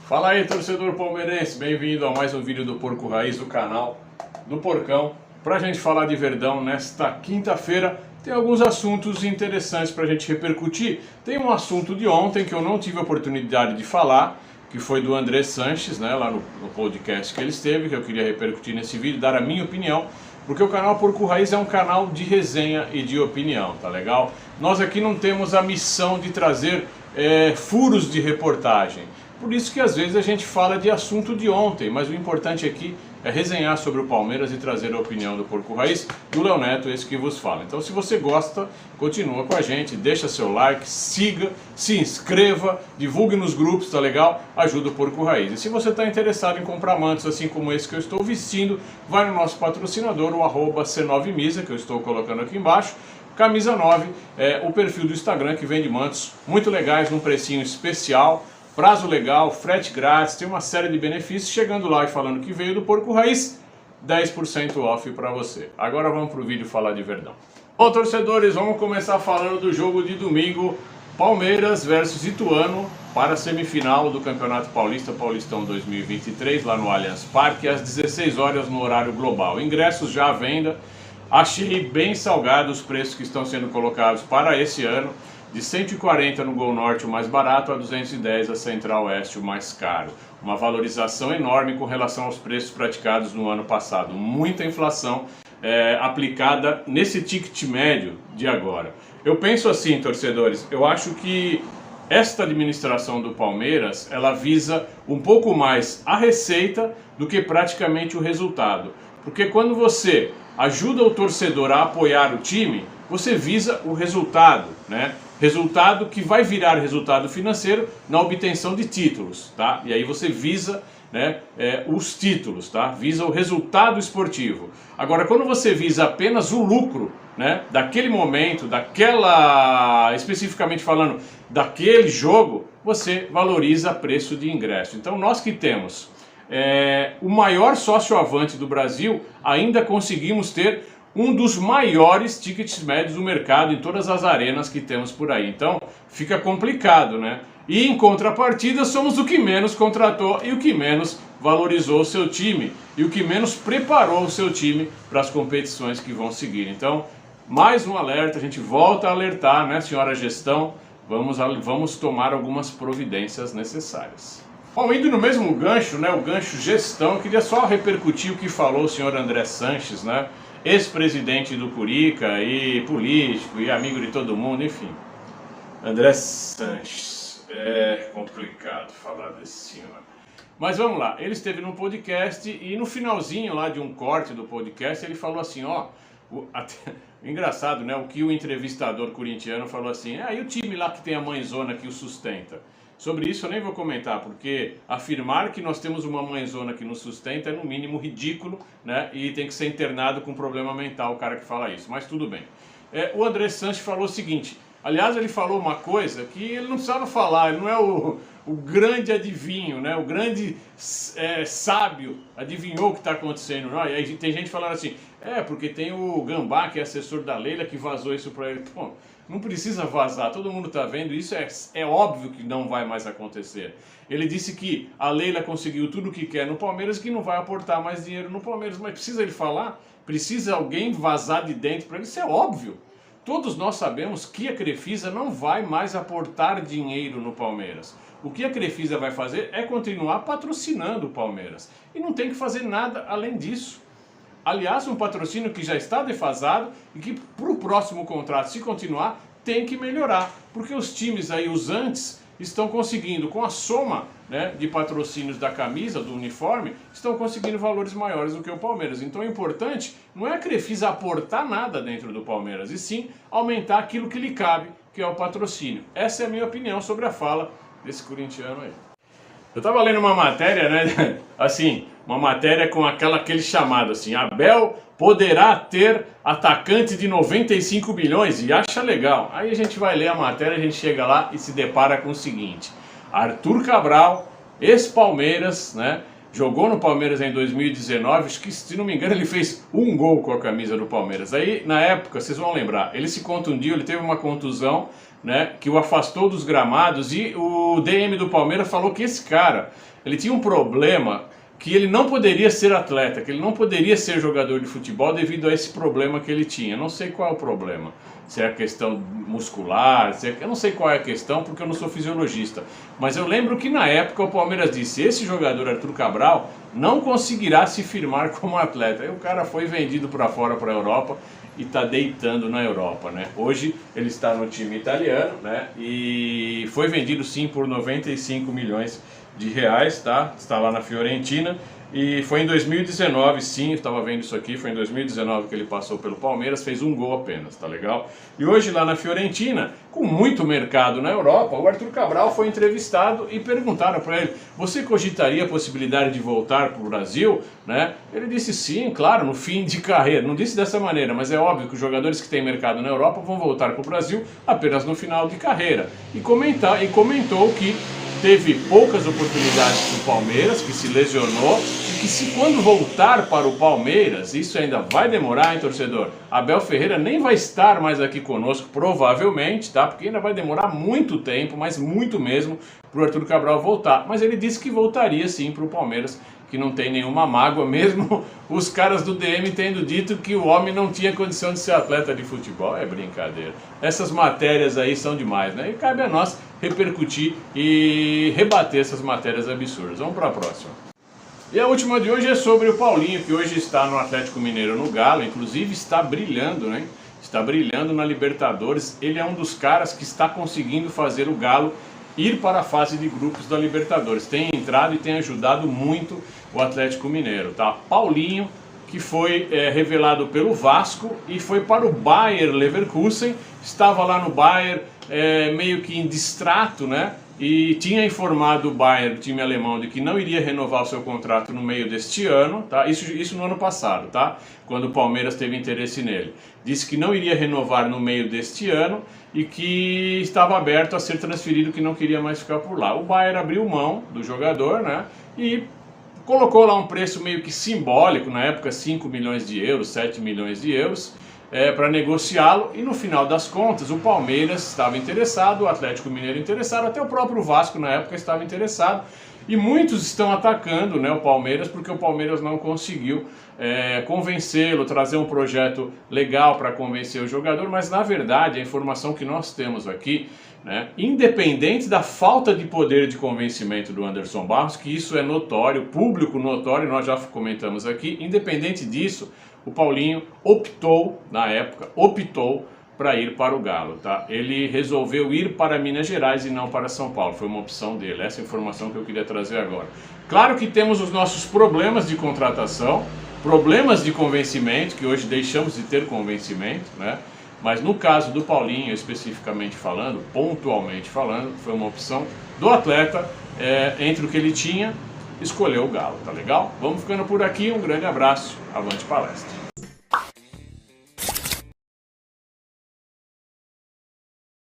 Fala aí, torcedor palmeirense, bem-vindo a mais um vídeo do Porco Raiz, do canal do Porcão. Pra gente falar de Verdão nesta quinta-feira, tem alguns assuntos interessantes pra gente repercutir. Tem um assunto de ontem que eu não tive a oportunidade de falar, que foi do André Sanches, né, lá no podcast que ele esteve, que eu queria repercutir nesse vídeo, dar a minha opinião, porque o canal Porco Raiz é um canal de resenha e de opinião, tá legal? Nós aqui não temos a missão de trazer furos de reportagem. Por isso que às vezes a gente fala de assunto de ontem, mas o importante aqui é resenhar sobre o Palmeiras e trazer a opinião do Porco Raiz, do Léo Neto, esse que vos fala. Então se você gosta, continua com a gente, deixa seu like, siga, se inscreva, divulgue nos grupos, tá legal? Ajuda o Porco Raiz. E se você está interessado em comprar mantos assim como esse que eu estou vestindo, vai no nosso patrocinador, o @C9Misa, que eu estou colocando aqui embaixo. Camisa 9 é o perfil do Instagram que vende mantos muito legais, num precinho especial. Prazo legal, frete grátis, tem uma série de benefícios. Chegando lá e falando que veio do Porco Raiz, 10% off para você. Agora vamos para o vídeo falar de Verdão. Bom, torcedores, vamos começar falando do jogo de domingo. Palmeiras versus Ituano para a semifinal do Campeonato Paulista, Paulistão 2023, lá no Allianz Parque, às 16 horas no horário global. Ingressos já à venda. Achei bem salgados os preços que estão sendo colocados para esse ano. De 140 no Gol Norte, o mais barato, a 210 a Central Oeste, o mais caro. Uma valorização enorme com relação aos preços praticados no ano passado. Muita inflação aplicada nesse ticket médio de agora. Eu penso assim, torcedores, eu acho que esta administração do Palmeiras, ela visa um pouco mais a receita do que praticamente o resultado. Porque quando você ajuda o torcedor a apoiar o time, você visa o resultado, né? Resultado que vai virar resultado financeiro na obtenção de títulos, tá? E aí você visa, né, os títulos, tá? Visa o resultado esportivo. Agora, quando você visa apenas o lucro, né, daquele momento, especificamente falando, daquele jogo, você valoriza preço de ingresso. Então, nós que temos o maior sócio-avante do Brasil, ainda conseguimos ter um dos maiores tickets médios do mercado em todas as arenas que temos por aí. Então fica complicado, né? E em contrapartida somos o que menos contratou e o que menos valorizou o seu time e o que menos preparou o seu time para as competições que vão seguir. Então, mais um alerta, a gente volta a alertar, né, senhora gestão? Vamos tomar algumas providências necessárias. Bom, indo no mesmo gancho, né, o gancho gestão, eu queria só repercutir o que falou o senhor André Sanches, né? Ex-presidente do Curica e político e amigo de todo mundo, enfim. André Sanches, é complicado falar desse senhor. Mas vamos lá, ele esteve num podcast e no finalzinho lá de um corte do podcast ele falou assim, ó, engraçado, né, o que o entrevistador corintiano falou assim, e o time lá que tem a mãezona que o sustenta. Sobre isso eu nem vou comentar, porque afirmar que nós temos uma mãezona que nos sustenta é no mínimo ridículo, né? E tem que ser internado com problema mental o cara que fala isso, mas tudo bem. O André Sanches falou o seguinte, aliás ele falou uma coisa que ele não precisava falar, ele não é o grande adivinho, né? O grande sábio adivinhou o que está acontecendo. Não? E aí tem gente falando assim, porque tem o Gambá, que é assessor da Leila, que vazou isso para ele. Pô, não precisa vazar, todo mundo está vendo, isso é óbvio que não vai mais acontecer. Ele disse que a Leila conseguiu tudo o que quer no Palmeiras e que não vai aportar mais dinheiro no Palmeiras. Mas precisa ele falar? Precisa alguém vazar de dentro para ele? Isso é óbvio. Todos nós sabemos que a Crefisa não vai mais aportar dinheiro no Palmeiras. O que a Crefisa vai fazer é continuar patrocinando o Palmeiras. E não tem que fazer nada além disso. Aliás, um patrocínio que já está defasado e que para o próximo contrato, se continuar, tem que melhorar. Porque os times aí, os antes, estão conseguindo, com a soma, né, de patrocínios da camisa, do uniforme, estão conseguindo valores maiores do que o Palmeiras. Então o importante não é a Crefisa aportar nada dentro do Palmeiras, e sim aumentar aquilo que lhe cabe, que é o patrocínio. Essa é a minha opinião sobre a fala desse corintiano aí. Eu estava lendo uma matéria, né, assim, uma matéria com aquele chamado assim, Abel poderá ter atacante de 95 milhões e acha legal. Aí a gente vai ler a matéria, a gente chega lá e se depara com o seguinte, Arthur Cabral, ex-Palmeiras, né, jogou no Palmeiras em 2019, acho que se não me engano ele fez um gol com a camisa do Palmeiras. Aí na época, vocês vão lembrar, ele se contundiu, ele teve uma contusão, né, que o afastou dos gramados, e o DM do Palmeiras falou que esse cara, ele tinha um problema, que ele não poderia ser atleta, que ele não poderia ser jogador de futebol devido a esse problema que ele tinha. Não sei qual é o problema, se é a questão muscular, eu não sei qual é a questão, porque eu não sou fisiologista. Mas eu lembro que na época o Palmeiras disse: esse jogador Arthur Cabral não conseguirá se firmar como atleta. Aí o cara foi vendido para fora, para a Europa, e está deitando na Europa, né? Hoje ele está no time italiano, né? E foi vendido sim por 95 milhões de reais, tá? Está lá na Fiorentina. E foi em 2019, sim, eu estava vendo isso aqui, foi em 2019 que ele passou pelo Palmeiras, fez um gol apenas, tá legal? E hoje lá na Fiorentina, com muito mercado na Europa, o Arthur Cabral foi entrevistado e perguntaram para ele: você cogitaria a possibilidade de voltar para o Brasil, né? Ele disse sim, claro, no fim de carreira. Não disse dessa maneira, mas é óbvio que os jogadores que têm mercado na Europa vão voltar para o Brasil apenas no final de carreira. E comentou que teve poucas oportunidades no Palmeiras, que se lesionou, e que se quando voltar para o Palmeiras, isso ainda vai demorar, hein, torcedor? Abel Ferreira nem vai estar mais aqui conosco, provavelmente, tá? Porque ainda vai demorar muito tempo, mas muito mesmo, para o Arthur Cabral voltar. Mas ele disse que voltaria sim para o Palmeiras, que não tem nenhuma mágoa, mesmo os caras do DM tendo dito que o homem não tinha condição de ser atleta de futebol. É brincadeira. Essas matérias aí são demais, né? E cabe a nós repercutir e rebater essas matérias absurdas. Vamos para a próxima. E a última de hoje é sobre o Paulinho, que hoje está no Atlético Mineiro, no Galo, inclusive está brilhando, né? Está brilhando na Libertadores. Ele é um dos caras que está conseguindo fazer o Galo ir para a fase de grupos da Libertadores. Tem entrado e tem ajudado muito o Atlético Mineiro, tá? Paulinho, que foi revelado pelo Vasco e foi para o Bayer Leverkusen, estava lá no Bayer meio que em distrato, né? E tinha informado o Bayern, o time alemão, de que não iria renovar o seu contrato no meio deste ano, tá? Isso no ano passado, tá? Quando o Palmeiras teve interesse nele. Disse que não iria renovar no meio deste ano e que estava aberto a ser transferido, que não queria mais ficar por lá. O Bayern abriu mão do jogador, né? E colocou lá um preço meio que simbólico, na época 5 milhões de euros, 7 milhões de euros, para negociá-lo, e no final das contas o Palmeiras estava interessado, o Atlético Mineiro interessado, até o próprio Vasco na época estava interessado, e muitos estão atacando, né, o Palmeiras, porque o Palmeiras não conseguiu convencê-lo, trazer um projeto legal para convencer o jogador. Mas na verdade a informação que nós temos aqui, né, independente da falta de poder de convencimento do Anderson Barros, que isso é notório, público notório, nós já comentamos aqui, independente disso, o Paulinho optou, na época, para ir para o Galo, tá? Ele resolveu ir para Minas Gerais e não para São Paulo, foi uma opção dele. Essa é a informação que eu queria trazer agora. Claro que temos os nossos problemas de contratação, problemas de convencimento, que hoje deixamos de ter convencimento, né? Mas no caso do Paulinho, especificamente falando, pontualmente falando, foi uma opção do atleta, entre o que ele tinha, escolheu o Galo, tá legal? Vamos ficando por aqui, um grande abraço, avante palestra.